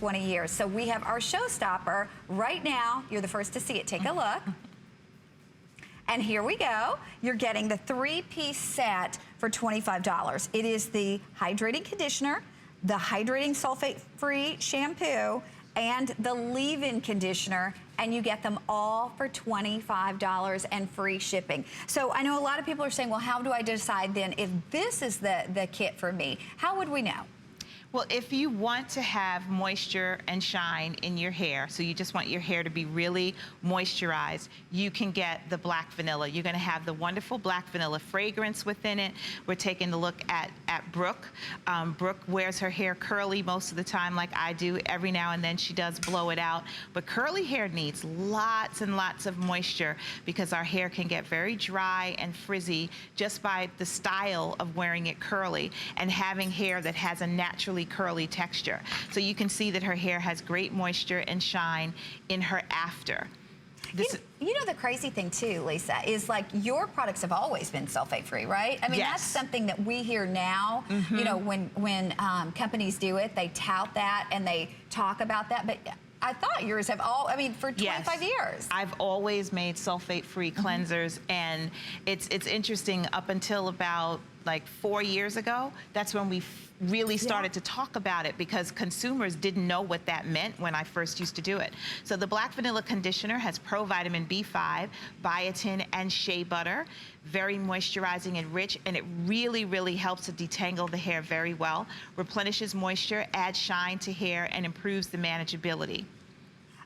20 years. So we have our showstopper right now. You're the first to see it. Take a look. And here we go. You're getting the 3-piece set for $25. It is the hydrating conditioner, the hydrating sulfate-free shampoo, and the leave-in conditioner, and you get them all for $25 and free shipping. So I know a lot of people are saying, well, how do I decide then if this is the kit for me? How would we know? Well, if you want to have moisture and shine in your hair, so you just want your hair to be really moisturized, you can get the black vanilla. You're gonna have the wonderful black vanilla fragrance within it. We're taking a look at Brooke. Brooke wears her hair curly most of the time like I do. Every now and then she does blow it out. But curly hair needs lots and lots of moisture because our hair can get very dry and frizzy just by the style of wearing it curly and having hair that has a naturally curly texture. So you can see that her hair has great moisture and shine in her after. You know the crazy thing too, Lisa, is like your products have always been sulfate free, right? I mean, yes. That's something that we hear now. You know, when companies do it, they tout that and they talk about that. But I thought yours have I mean, for 25 years. I've always made sulfate-free cleansers, and it's interesting, up until about like 4 years ago, that's when we really started to talk about it, because consumers didn't know what that meant when I first used to do it. So the black vanilla conditioner has provitamin B5, biotin, and shea butter. Very moisturizing and rich, and it really, really helps to detangle the hair very well. Replenishes moisture, adds shine to hair, and improves the manageability.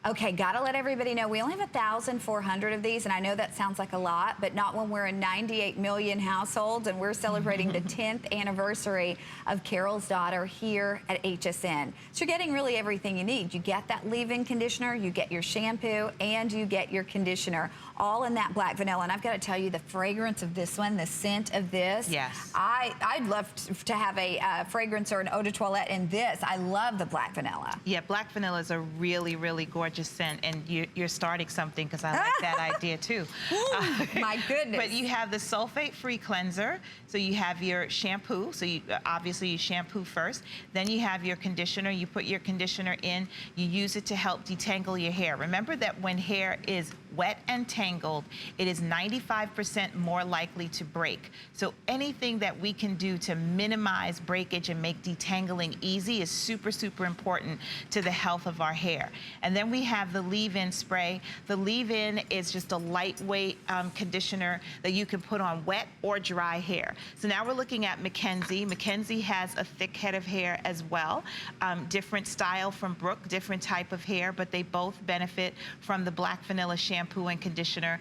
Okay, gotta let everybody know we only have 1,400 of these, and I know that sounds like a lot, but not when we're in 98 million households and we're celebrating the 10th anniversary of Carol's Daughter here at HSN. So you're getting really everything you need. You get that leave-in conditioner, you get your shampoo, and you get your conditioner, all in that black vanilla. And I've got to tell you, the fragrance of this one, the scent of this. Yes. I'd love to have a fragrance or an eau de toilette in this. I love the black vanilla. Yeah, black vanilla is a really, really gorgeous scent, and you're starting something, because I like that idea too. My goodness. But you have the sulfate-free cleanser, so you have your shampoo, so you obviously you shampoo first, then you have your conditioner. You put your conditioner in, you use it to help detangle your hair. Remember that when hair is wet and tangled, it is 95% more likely to break. So anything that we can do to minimize breakage and make detangling easy is super, super important to the health of our hair. And then we have the leave-in spray. The leave-in is just a lightweight conditioner that you can put on wet or dry hair. So now we're looking at Mackenzie. Mackenzie has a thick head of hair as well. Different style from Brooke, different type of hair, but they both benefit from the black vanilla shampoo and conditioner.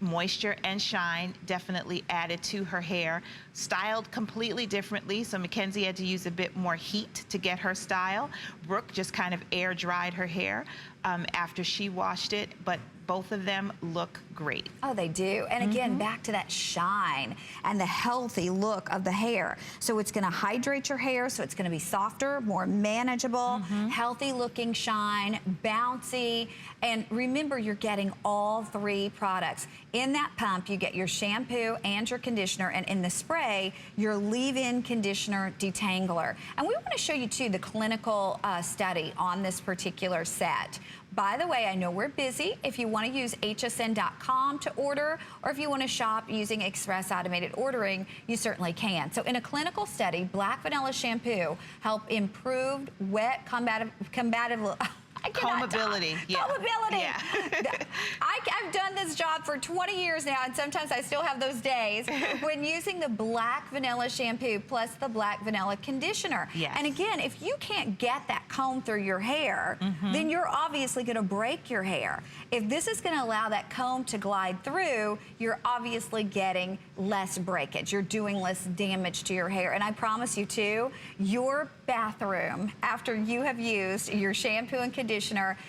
Moisture and shine definitely added to her hair. Styled completely differently, so Mackenzie had to use a bit more heat to get her style. Brooke just kind of air dried her hair after she washed it, but both of them look great. Oh, they do. And again, back to that shine and the healthy look of the hair. So it's gonna hydrate your hair, so it's gonna be softer, more manageable, healthy looking shine, bouncy. And remember, you're getting all three products. In that pump, you get your shampoo and your conditioner, and in the spray, your leave-in conditioner detangler. And we wanna show you too the clinical study on this particular set. By the way, I know we're busy. If you want to use hsn.com to order, or if you want to shop using Express Automated Ordering, you certainly can. So in a clinical study, black vanilla shampoo helped improve wet combatibility. Combability. Yeah. Combability. Yeah. I've done this job for 20 years now, and sometimes I still have those days when using the black vanilla shampoo plus the black vanilla conditioner. Yes. And again, if you can't get that comb through your hair, then you're obviously going to break your hair. If this is going to allow that comb to glide through, you're obviously getting less breakage. You're doing less damage to your hair. And I promise you too, your bathroom, after you have used your shampoo and conditioner,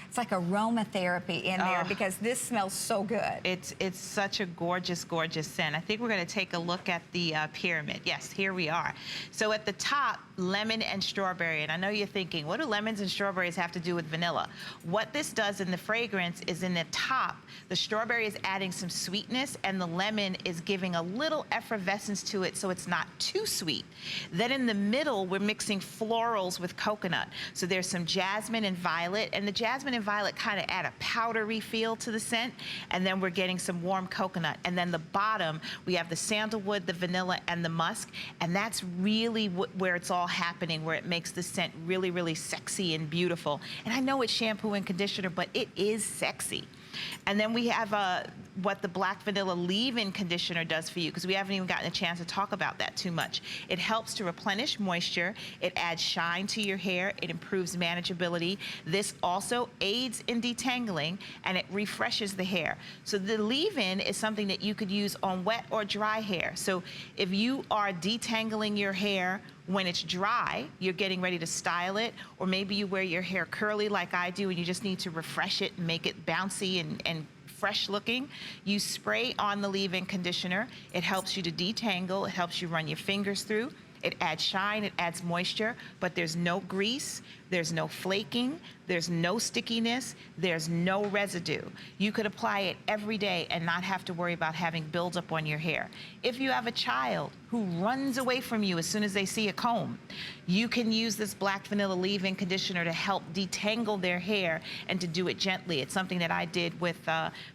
it's like aromatherapy in there, because this smells so good. It's such a gorgeous, gorgeous scent. I think we're going to take a look at the pyramid. Yes, here we are. So at the top, lemon and strawberry. And I know you're thinking, what do lemons and strawberries have to do with vanilla? What this does in the fragrance is in the top, the strawberry is adding some sweetness and the lemon is giving a little effervescence to it so it's not too sweet. Then in the middle, we're mixing florals with coconut. So there's some jasmine and violet, and the jasmine and violet kind of add a powdery feel to the scent, and then we're getting some warm coconut. And then the bottom, we have the sandalwood, the vanilla, and the musk, and that's really where it's all happening, where it makes the scent really, really sexy and beautiful. And I know it's shampoo and conditioner, but it is sexy. And then we have what the black vanilla leave-in conditioner does for you, because we haven't even gotten a chance to talk about that too much. It helps to replenish moisture, it adds shine to your hair, it improves manageability. This also aids in detangling, and it refreshes the hair. So the leave-in is something that you could use on wet or dry hair. So if you are detangling your hair when it's dry, you're getting ready to style it, or maybe you wear your hair curly like I do and you just need to refresh it and make it bouncy and fresh looking, you spray on the leave-in conditioner. It helps you to detangle, it helps you run your fingers through. It adds shine, it adds moisture, but there's no grease, there's no flaking, there's no stickiness, there's no residue. You could apply it every day and not have to worry about having buildup on your hair. If you have a child who runs away from you as soon as they see a comb, you can use this black vanilla leave-in conditioner to help detangle their hair and to do it gently. It's something that I did with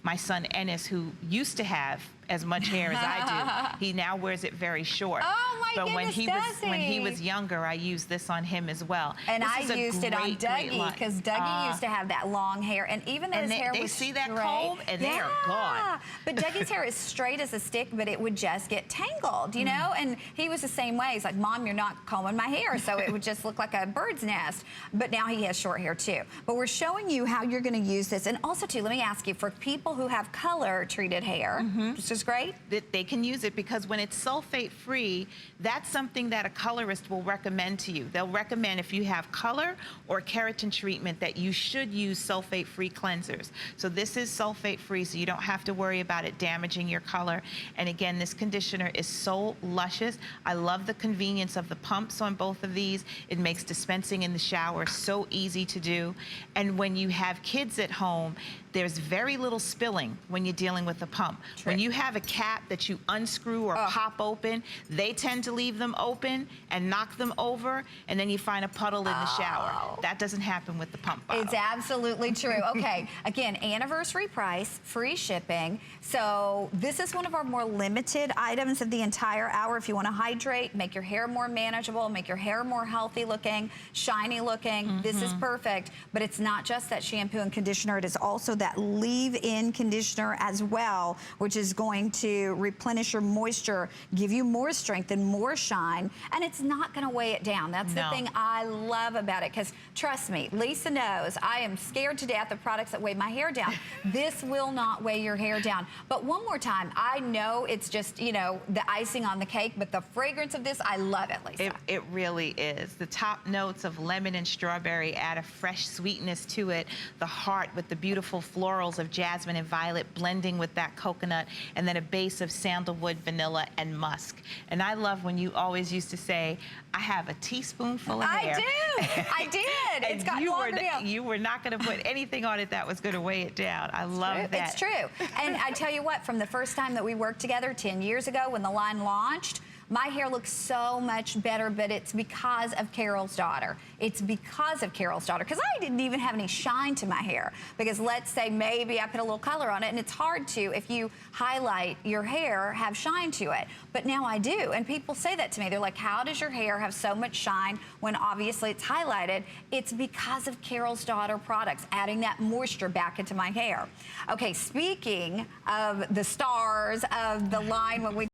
my son Ennis, who used to have as much hair as I do. He now wears it very short. Oh my but goodness, when he was younger, I used this on him as well. And I used it on Dougie, because Dougie used to have that long hair, and even though his hair was straight. They see that comb and they are gone. But Dougie's hair is straight as a stick, but it would just get tangled, you know? And he was the same way. He's like, Mom, you're not combing my hair, so it would just look like a bird's nest. But now he has short hair too. But we're showing you how you're gonna use this. And also too, let me ask you, for people who have color treated hair, this is great. They can use it because when it's sulfate free, that's something that a colorist will recommend to you. They'll recommend, if you have color or keratin treatment, that you should use sulfate free cleansers. So this is sulfate free, so you don't have to worry about it damaging your color. And again, this conditioner is so luscious. I love the convenience of the pumps on both of these. It makes dispensing in the shower so easy to do. And when you have kids at home, there's very little spilling when you're dealing with the pump. True. When you have a cap that you unscrew or pop open, they tend to leave them open and knock them over, and then you find a puddle in the shower. That doesn't happen with the pump bottle. It's absolutely true. Okay, again, anniversary price, free shipping. So this is one of our more limited items of the entire hour. If you want to hydrate, make your hair more manageable, make your hair more healthy looking, shiny looking, this is perfect. But it's not just that shampoo and conditioner, it is also that leave-in conditioner as well, which is going to replenish your moisture, give you more strength and more shine, and it's not going to weigh it down. That's the thing I love about it, because trust me, Lisa knows I am scared to death of products that weigh my hair down. This will not weigh your hair down. But one more time, I know it's just, you know, the icing on the cake, but the fragrance of this, I love it, Lisa. It really is. The top notes of lemon and strawberry add a fresh sweetness to it. The heart with the beautiful florals of jasmine and violet blending with that coconut, and then a base of sandalwood, vanilla, and musk. And I love when you always used to say, I have a teaspoonful of hair. I did. It's got longer down. You were not going to put anything on it that was going to weigh it down. I love that. It's true. And I tell you what, from the first time that we worked together 10 years ago when the line launched, my hair looks so much better, but it's because of Carol's daughter. It's because of Carol's daughter, because I didn't even have any shine to my hair. Because let's say maybe I put a little color on it, and it's hard to, if you highlight your hair, have shine to it. But now I do, and people say that to me. They're like, how does your hair have so much shine when obviously it's highlighted? It's because of Carol's daughter products, adding that moisture back into my hair. Okay, speaking of the stars of the line when we